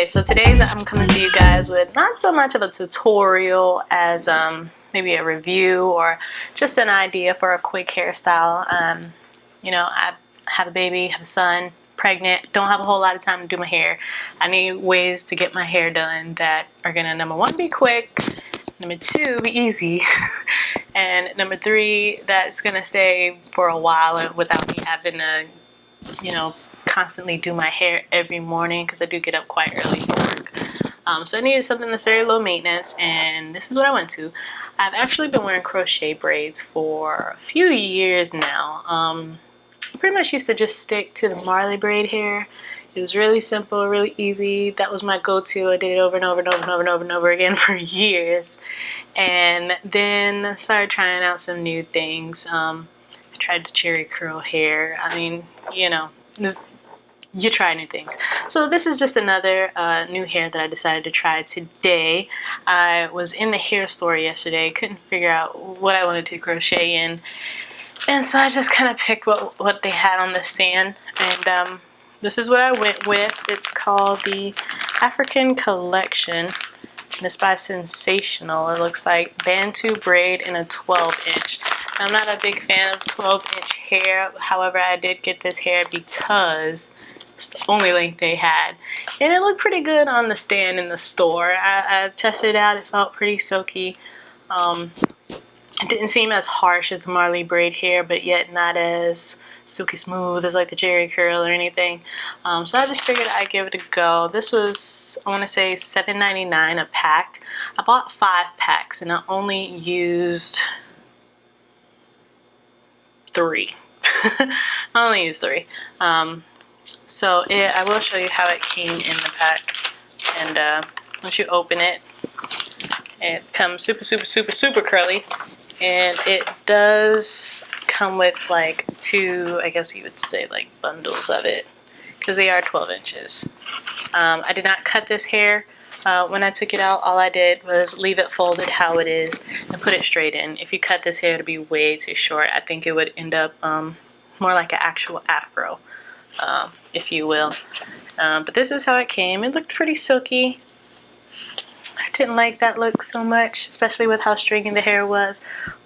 Okay, so today's I'm coming to you guys with not so much of a tutorial as maybe a review or just an idea for a quick hairstyle. You know, I have a baby, have a son, pregnant, don't have a whole lot of time to do my hair. I need ways to get my hair done that are gonna, number one, be quick, number two, be easy, and number three, that's gonna stay for a while without me having to, you know, constantly do my hair every morning, because I do get up quite early for work. So I needed something that's very low maintenance, and this is what I went to. I've actually been wearing crochet braids for a few years now. Pretty much used to just stick to the Marley braid hair. It was really simple, really easy. That was my go-to. I did it over and over and over and over and over and over again for years. And then I started trying out some new things. I tried the cherry curl hair. I mean, you know, you try new things. So this is just another new hair that I decided to try today. I was in the hair store yesterday, couldn't figure out what I wanted to crochet in, and so I just kind of picked what they had on the stand, and this is what I went with. It's called the African Collection, and it's by Sensationnel. It looks like Bantu Braid in a 12-inch. I'm not a big fan of 12-inch hair. However, I did get this hair because it's the only length they had, and it looked pretty good on the stand in the store. I tested it out. It felt pretty silky. It didn't seem as harsh as the Marley braid hair, but yet not as silky smooth as like the Jerry curl or anything. So I just figured I'd give it a go. This was, I want to say, $7.99 a pack. I bought 5 packs and I only used 3. I only used 3. So I will show you how it came in the pack. And once you open it, it comes super curly. And it does come with like 2, I guess you would say, like bundles of it, because they are 12 inches. I did not cut this hair. When I took it out, all I did was leave it folded how it is and put it straight in. If you cut this hair to be way too short, I think it would end up more like an actual afro, if you will. But this is how it came. It looked pretty silky. I didn't like that look so much, especially with how stringy the hair was.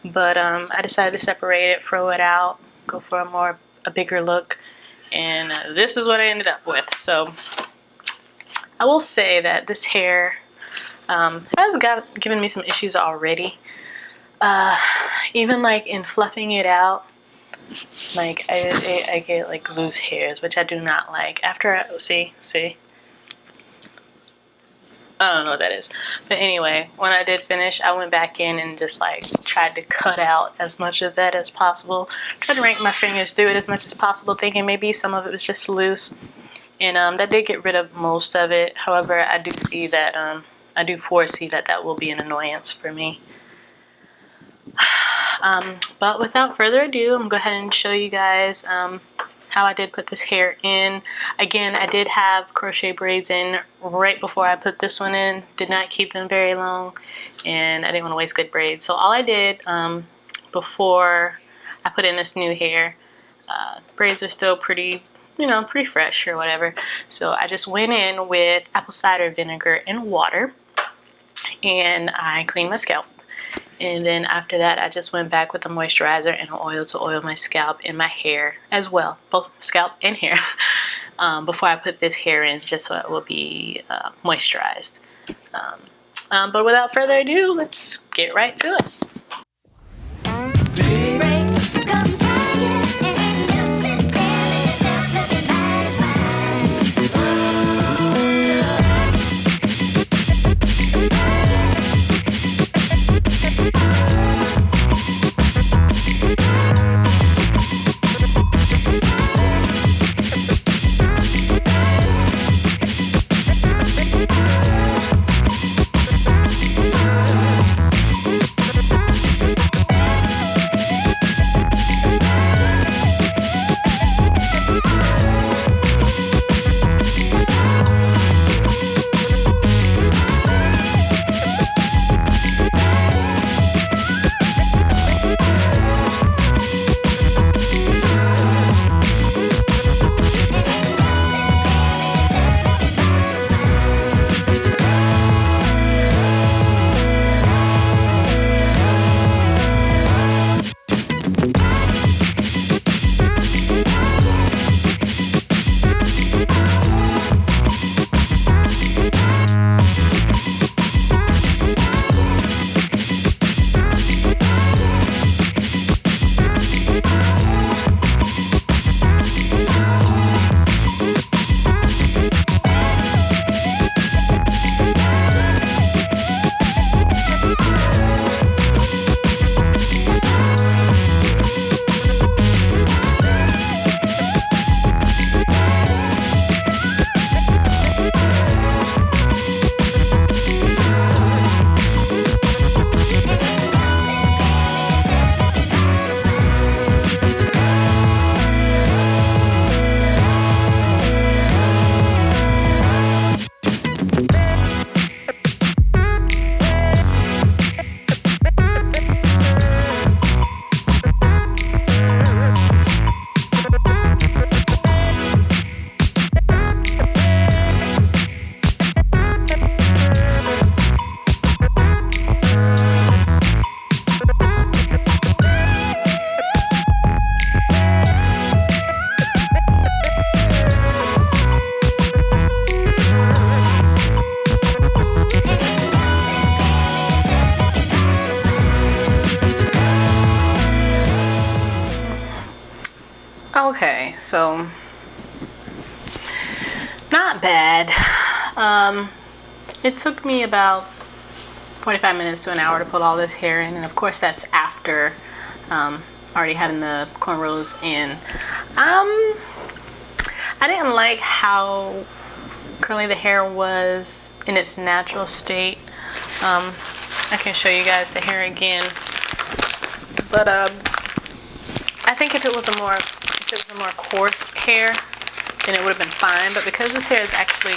But I decided to separate it, throw it out, go for a bigger look, and this is what I ended up with. So I will say that this hair has given me some issues already. Even like in fluffing it out, like I get like loose hairs, which I do not like. After I see. I don't know what that is. But anyway, when I did finish, I went back in and just like tried to cut out as much of that as possible. Tried to rake my fingers through it as much as possible, thinking maybe some of it was just loose. And that did get rid of most of it. However, I do see that, I do foresee that that will be an annoyance for me. But without further ado, I'm going to go ahead and show you guys how I did put this hair in. Again, I did have crochet braids in right before I put this one in. Did not keep them very long, and I didn't want to waste good braids. So all I did before I put in this new hair, braids are still pretty, you know, pretty fresh or whatever. So I just went in with apple cider vinegar and water, and I cleaned my scalp. And then after that, I just went back with a moisturizer and oil to oil my scalp and my hair as well, both scalp and hair, before I put this hair in, just so it will be moisturized. But without further ado, let's get right to it. Okay, so not bad. It took me about 45 minutes to an hour to put all this hair in, and of course that's after already having the cornrows in. I didn't like how curly the hair was in its natural state. I can show you guys the hair again, but I think if it was a more coarse hair, then it would have been fine. But because this hair is actually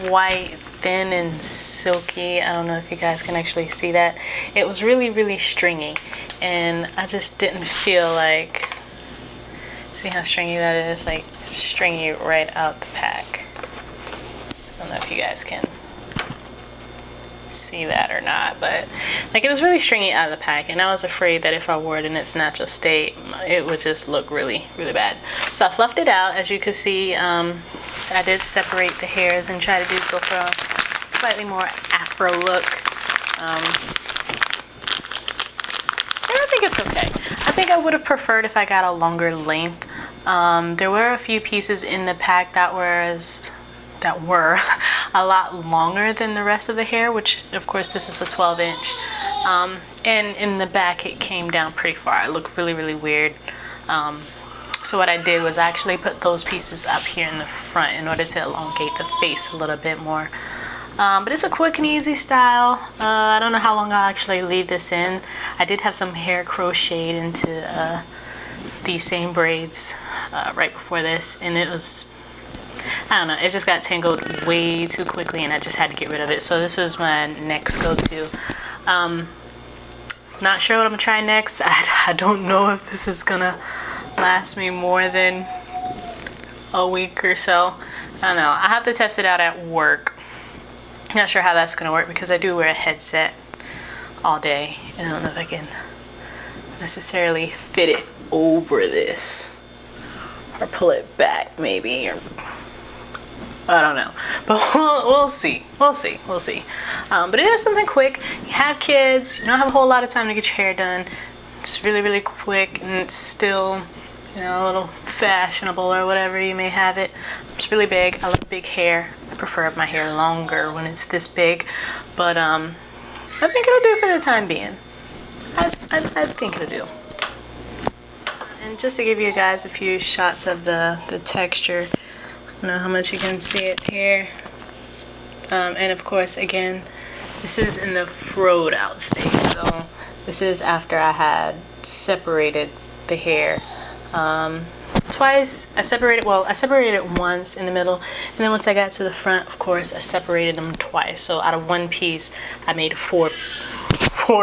quite thin and silky, I don't know if you guys can actually see that, it was really stringy, and I just didn't feel like, see how stringy that is, like stringy right out the pack. I don't know if you guys can see that or not, but like it was really stringy out of the pack, and I was afraid that if I wore it in its natural state, it would just look really bad. So I fluffed it out. As you can see, I did separate the hairs and try to go for a slightly more afro look. And I think it's okay. I think I would have preferred if I got a longer length. There were a few pieces in the pack that were a lot longer than the rest of the hair, which of course this is a 12-inch. And in the back it came down pretty far. It looked really weird. So what I did was I actually put those pieces up here in the front in order to elongate the face a little bit more. But it's a quick and easy style. I don't know how long I'll actually leave this in. I did have some hair crocheted into these same braids right before this, and it was, I don't know, it just got tangled way too quickly, and I just had to get rid of it. So this is my next go-to. Not sure what I'm gonna try next. I don't know if this is gonna last me more than a week or so. I don't know. I have to test it out at work. Not sure how that's gonna work because I do wear a headset all day, and I don't know if I can necessarily fit it over this or pull it back maybe, or I don't know, but we'll see. But it is something quick. You have kids, you don't have a whole lot of time to get your hair done. It's really quick, and it's still, you know, a little fashionable or whatever you may have it. It's really big. I love big hair. I prefer my hair longer when it's this big, but I think it'll do for the time being. I think it'll do. And just to give you guys a few shots of the texture, I don't know how much you can see it here. And of course, again, this is in the froed out stage. So this is after I had separated the hair twice. I separated it once in the middle, and then once I got to the front, of course, I separated them twice. So out of one piece, I made four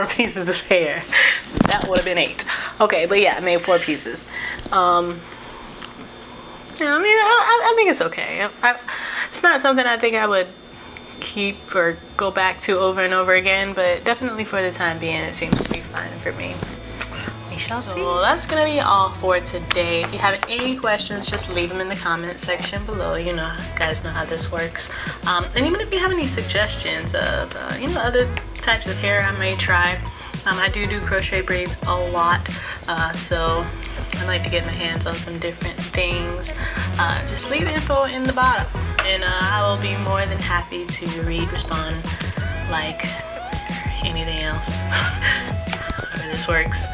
pieces of hair. That would have been 8. Okay, but yeah, I made 4 pieces. Yeah, I mean, I think it's okay. It's not something I think I would keep or go back to over and over again, but definitely for the time being, it seems to be fine for me. We shall see. So that's gonna be all for today. If you have any questions, just leave them in the comment section below. You know, you guys know how this works. And even if you have any suggestions of you know, other types of hair I may try, I do crochet braids a lot, so I like to get my hands on some different things. Just leave info in the bottom, and I will be more than happy to read, respond, like anything else. However this works.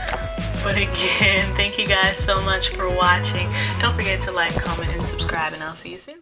But again, thank you guys so much for watching. Don't forget to like, comment, and subscribe, and I'll see you soon.